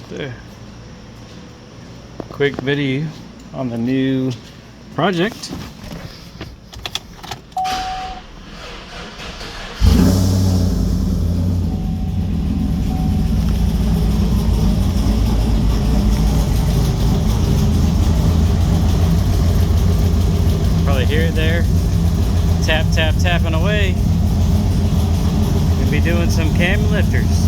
The quick video on the new project. Probably hear it there. Tap, tap, tapping away. We'll be doing some cam lifters.